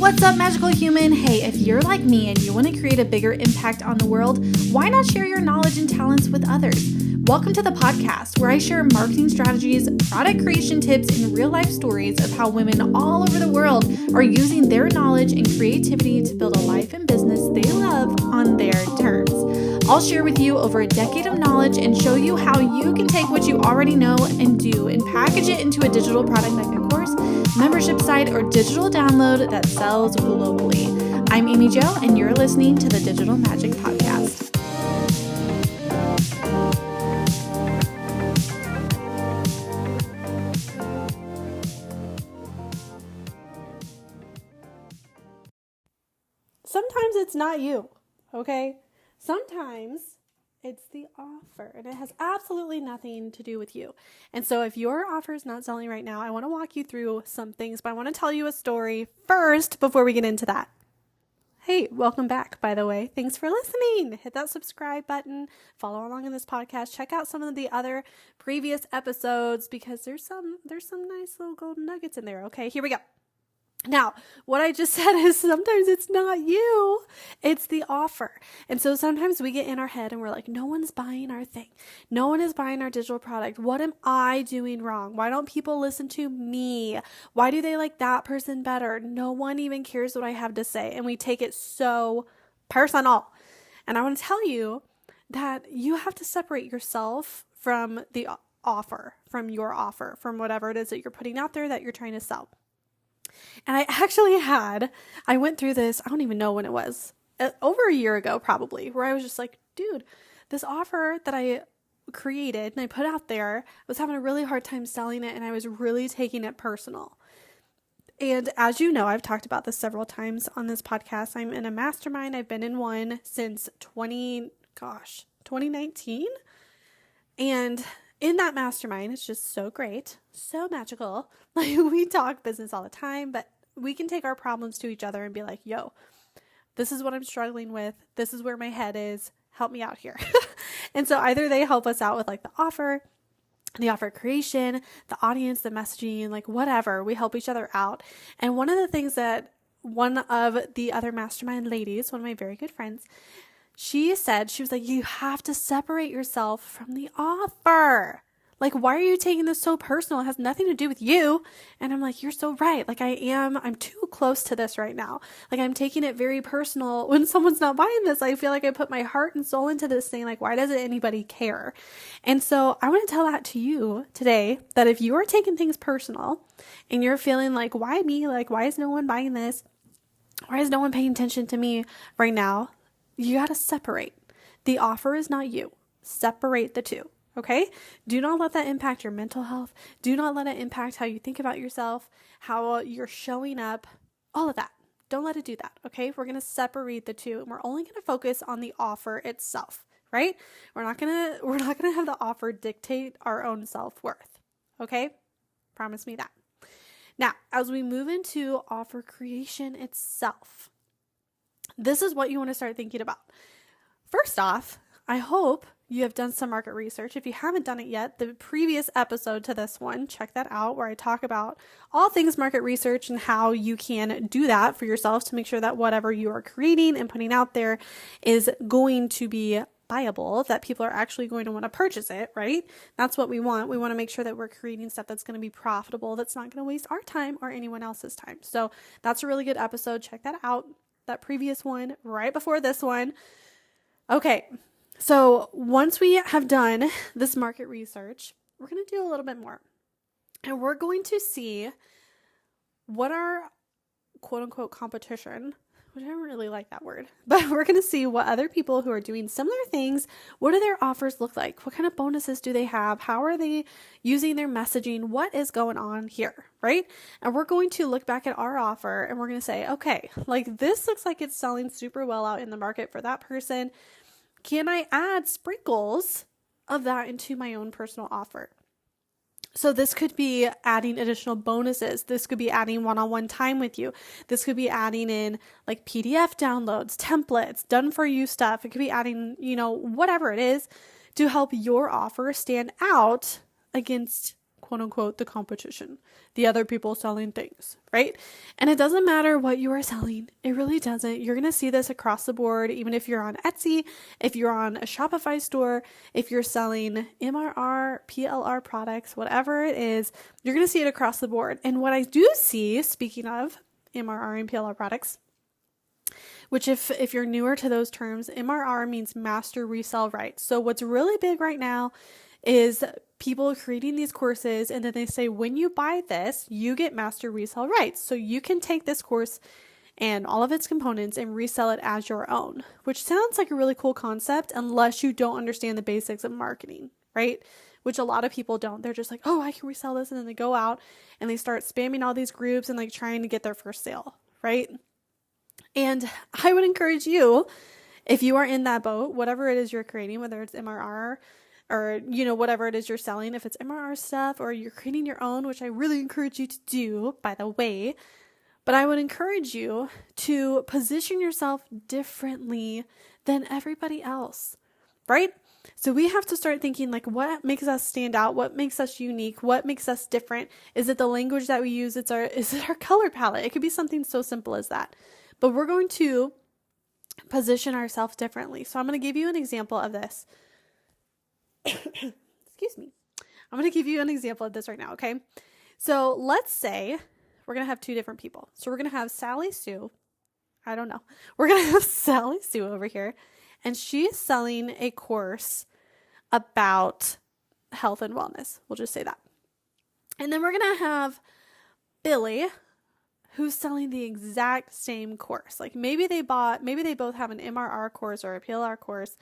What's up, magical human? Hey, if you're like me and you want to create a bigger impact on the world, why not share your knowledge and talents with others? Welcome to the podcast where I share marketing strategies, product creation tips, and real life stories of how women all over the world are using their knowledge and creativity to build a life and business they love on their terms. I'll share with you over a decade of knowledge and show you how you can take what you already know and do and package it into a digital product like a course, membership site, or digital download that sells globally. I'm Amy Jo, and you're listening to the Digital Magic Podcast. Sometimes it's not you, okay? Sometimes it's the offer, and it has absolutely nothing to do with you. And so if your offer is not selling right now, I want to walk you through some things, but I want to tell you a story first before we get into that. Hey, welcome back, by the way. Thanks for listening. Hit that subscribe button, follow along in this podcast, check out some of the other previous episodes because there's some nice little golden nuggets in there. Okay, here we go. Now, what I just said is sometimes it's not you, it's the offer. And so sometimes we get in our head and we're like, no one's buying our thing. No one is buying our digital product. What am I doing wrong? Why don't people listen to me? Why do they like that person better? No one even cares what I have to say. And we take it so personal. And I want to tell you that you have to separate yourself from the offer, from your offer, from whatever it is that you're putting out there that you're trying to sell. And I went through this, I don't even know when it was, over a year ago probably, where I was just like, dude, this offer that I created and I put out there, I was having a really hard time selling it and I was really taking it personal. And as you know, I've talked about this several times on this podcast. I'm in a mastermind. I've been in one since 2019. And in that mastermind, it's just so great, so magical. Like, we talk business all the time, but we can take our problems to each other and be like, yo, this is what I'm struggling with. This is where my head is. Help me out here. And so either they help us out with like the offer creation, the audience, the messaging, like whatever. We help each other out. And one of the things that one of the other mastermind ladies, one of my very good friends, she said, she was like, you have to separate yourself from the offer. Like, why are you taking this so personal? It has nothing to do with you. And I'm like, you're so right. Like I'm too close to this right now. Like, I'm taking it very personal. When someone's not buying this, I feel like I put my heart and soul into this thing. Like, why doesn't anybody care? And so I want to tell that to you today, that if you are taking things personal and you're feeling like, why me? Like, why is no one buying this? Why is no one paying attention to me right now? You got to separate. The offer is not you. Separate the two. Okay? Do not let that impact your mental health. Do not let it impact how you think about yourself, how you're showing up, all of that. Don't let it do that. Okay? We're going to separate the two, and we're only going to focus on the offer itself, right? We're not going to have the offer dictate our own self-worth. Okay? Promise me that. Now, as we move into offer creation itself, this is what you want to start thinking about. First off, I hope you have done some market research. If you haven't done it yet, the previous episode to this one, check that out, where I talk about all things market research and how you can do that for yourself to make sure that whatever you are creating and putting out there is going to be viable, that people are actually going to want to purchase it, right? That's what we want. We want to make sure that we're creating stuff that's going to be profitable, that's not going to waste our time or anyone else's time. So that's a really good episode. Check that out. That previous one right before this one. Okay, so once we have done this market research, we're going to do a little bit more. And we're going to see what our quote unquote competition, which I don't really like that word, but we're going to see what other people who are doing similar things, what do their offers look like? What kind of bonuses do they have? How are they using their messaging? What is going on here, right? And we're going to look back at our offer and we're going to say, okay, like this looks like it's selling super well out in the market for that person. Can I add sprinkles of that into my own personal offer? So this could be adding additional bonuses. This could be adding one-on-one time with you. This could be adding in like PDF downloads, templates, done for you stuff. It could be adding, whatever it is to help your offer stand out against quote unquote the competition, the other people selling things, right? And it doesn't matter what you are selling. It really doesn't. You're going to see this across the board, even if you're on Etsy, if you're on a Shopify store, if you're selling MRR, PLR products, whatever it is, you're going to see it across the board. And what I do see, speaking of MRR and PLR products, which if you're newer to those terms, MRR means master resale rights. So what's really big right now is people creating these courses, and then they say, when you buy this, you get master resale rights. So you can take this course and all of its components and resell it as your own, which sounds like a really cool concept unless you don't understand the basics of marketing, right? Which a lot of people don't. They're just like, oh, I can resell this. And then they go out and they start spamming all these groups and like trying to get their first sale, right? And I would encourage you, if you are in that boat, whatever it is you're creating, whether it's MRR or, whatever it is you're selling, if it's MRR stuff or you're creating your own, which I really encourage you to do, by the way, but I would encourage you to position yourself differently than everybody else, right? So we have to start thinking like, what makes us stand out? What makes us unique? What makes us different? Is it the language that we use? Is it our color palette? It could be something so simple as that. But we're going to position ourselves differently. So I'm going to give you an example of this. Excuse me. I'm going to give you an example of this right now, okay? So let's say we're going to have two different people. So we're going to have Sally Sue. I don't know. We're going to have Sally Sue over here, and she is selling a course about health and wellness. We'll just say that. And then we're going to have Billy, who's selling the exact same course. Like maybe they both have an MRR course or a PLR course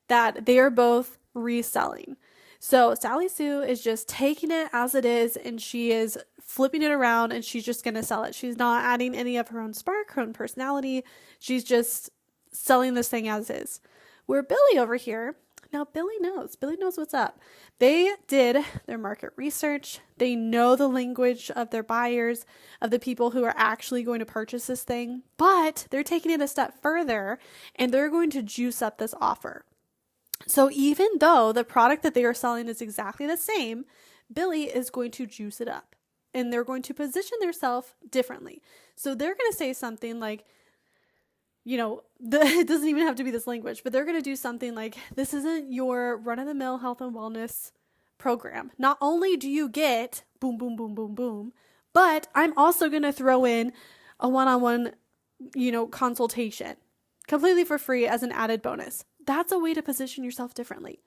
that they are both reselling. So Sally Sue is just taking it as it is, and she is flipping it around, and she's just going to sell it. She's not adding any of her own spark, her own personality. She's just selling this thing as is. Where Billy over here, now Billy knows what's up. They did their market research. They know the language of their buyers, of the people who are actually going to purchase this thing, but they're taking it a step further, and they're going to juice up this offer. So even though the product that they are selling is exactly the same, Billy is going to juice it up, and they're going to position themselves differently. So they're going to say something like, it doesn't even have to be this language, but they're going to do something like, this isn't your run-of-the-mill health and wellness program. Not only do you get boom, boom, boom, boom, boom, but I'm also going to throw in a one-on-one, consultation completely for free as an added bonus. That's a way to position yourself differently,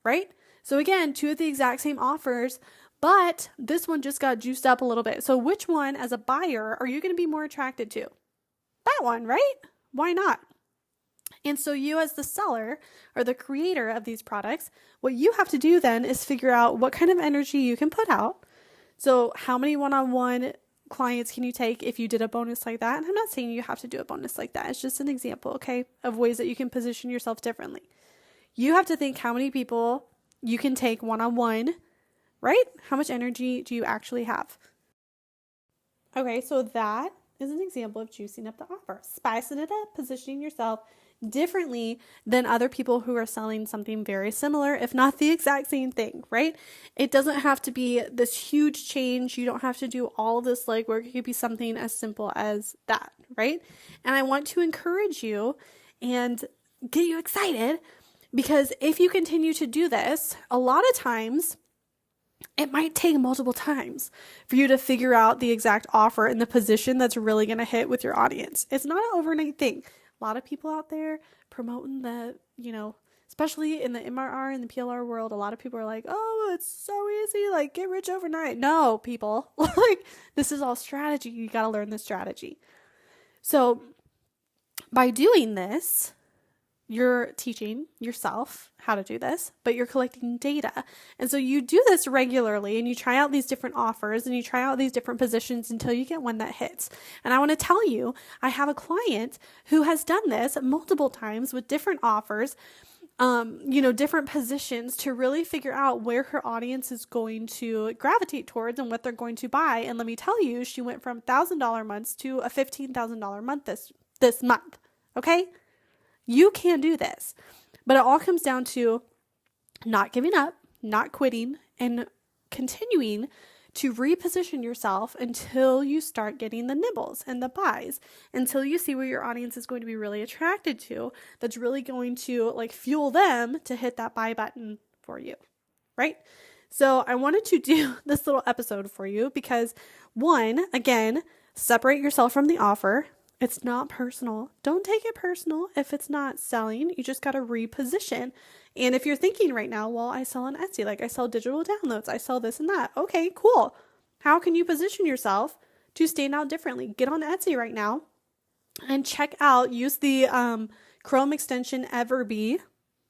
right? So again, two of the exact same offers, but this one just got juiced up a little bit. So which one as a buyer are you going to be more attracted to? That one, right? Why not? And so you as the seller or the creator of these products, what you have to do then is figure out what kind of energy you can put out. So how many one-on-one clients can you take if you did a bonus like that? And I'm not saying you have to do a bonus like that. It's just an example, okay, of ways that you can position yourself differently. You have to think how many people you can take one-on-one, right? How much energy do you actually have? Okay, so that is an example of juicing up the offer, spicing it up, positioning yourself differently than other people who are selling something very similar, if not the exact same thing, right? It doesn't have to be this huge change. You don't have to do all this legwork. It could be something as simple as that, right? And I want to encourage you and get you excited, because if you continue to do this, a lot of times it might take multiple times for you to figure out the exact offer and the position that's really going to hit with your audience. It's not an overnight thing. A lot of people out there promoting the, especially in the MRR and the PLR world, a lot of people are like, oh, it's so easy, like get rich overnight. No, people, like this is all strategy. You got to learn the strategy. So by doing this, you're teaching yourself how to do this, but you're collecting data. And so you do this regularly, and you try out these different offers, and you try out these different positions until you get one that hits. And I want to tell you, I have a client who has done this multiple times with different offers, different positions to really figure out where her audience is going to gravitate towards and what they're going to buy. And let me tell you, she went from $1,000 months to a $15,000 month this month. Okay? You can do this, but it all comes down to not giving up, not quitting, and continuing to reposition yourself until you start getting the nibbles and the buys, until you see what your audience is going to be really attracted to, that's really going to like fuel them to hit that buy button for you, right? So I wanted to do this little episode for you because, one, again, separate yourself from the offer. It's not personal. Don't take it personal if it's not selling. You just got to reposition. And if you're thinking right now, well, I sell on Etsy, like I sell digital downloads, I sell this and that. Okay, cool. How can you position yourself to stand out differently? Get on Etsy right now and check out, use the Chrome extension Everbee.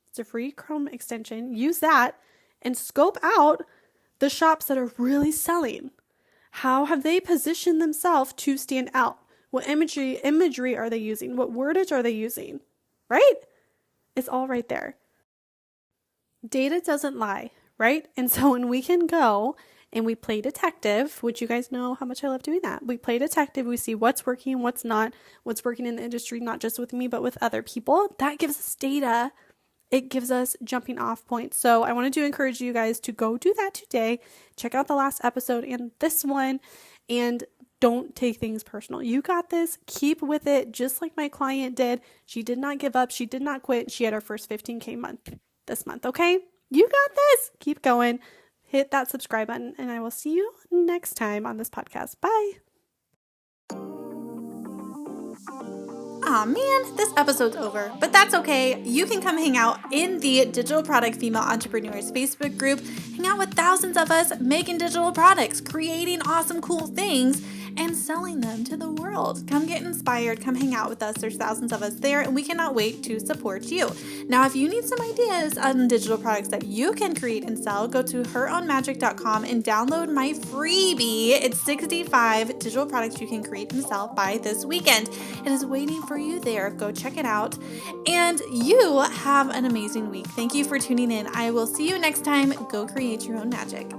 It's a free Chrome extension. Use that and scope out the shops that are really selling. How have they positioned themselves to stand out? What imagery are they using? What wordage are they using? Right? It's all right there. Data doesn't lie, right? And so when we can go and we play detective, which you guys know how much I love doing that. We play detective. We see what's working, what's not, what's working in the industry, not just with me, but with other people. That gives us data. It gives us jumping off points. So I wanted to encourage you guys to go do that today. Check out the last episode and this one, and don't take things personal. You got this. Keep with it, just like my client did. She did not give up. She did not quit. She had her first 15K month this month. Okay? You got this. Keep going. Hit that subscribe button, and I will see you next time on this podcast. Bye. Aw man, this episode's over, but that's okay. You can come hang out in the Digital Product Female Entrepreneurs Facebook group, hang out with thousands of us making digital products, creating awesome, cool things, and selling them to the world. Come get inspired, come hang out with us. There's thousands of us there, and we cannot wait to support you. Now, if you need some ideas on digital products that you can create and sell, go to herownmagic.com and download my freebie. It's 65 digital products you can create and sell by this weekend. It is waiting for you there. Go check it out. And you have an amazing week. Thank you for tuning in. I will see you next time. Go create your own magic.